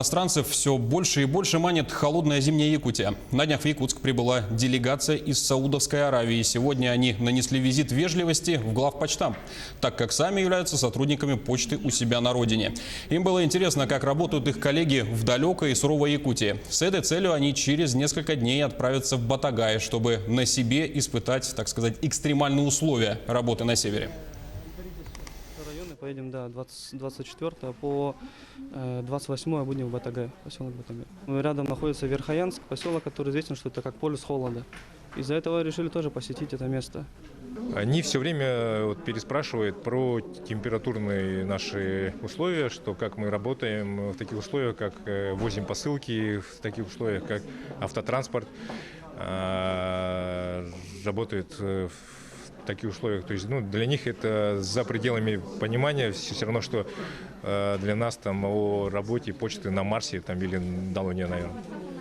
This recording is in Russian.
Иностранцев все больше и больше манит холодная зимняя Якутия. На днях в Якутск прибыла делегация из Саудовской Аравии. Сегодня они нанесли визит вежливости в главпочтамт, так как сами являются сотрудниками почты у себя на родине. Им было интересно, как работают их коллеги в далекой и суровой Якутии. С этой целью они через несколько дней отправятся в Батагай, чтобы на себе испытать, так сказать, экстремальные условия работы на севере. Поедем, да, 24 по 28 будем в Батагай, поселок Батагай. Рядом находится Верхоянск, поселок, который известен, что это как полюс холода. Из-за этого решили тоже посетить это место. Они все время переспрашивают про температурные наши условия, что как мы работаем в таких условиях, как возим посылки, в таких условиях, как автотранспорт работает в таких условиях. То есть, для них это за пределами понимания. Все равно, что для нас там о работе почты на Марсе там, или на Луне, наверное.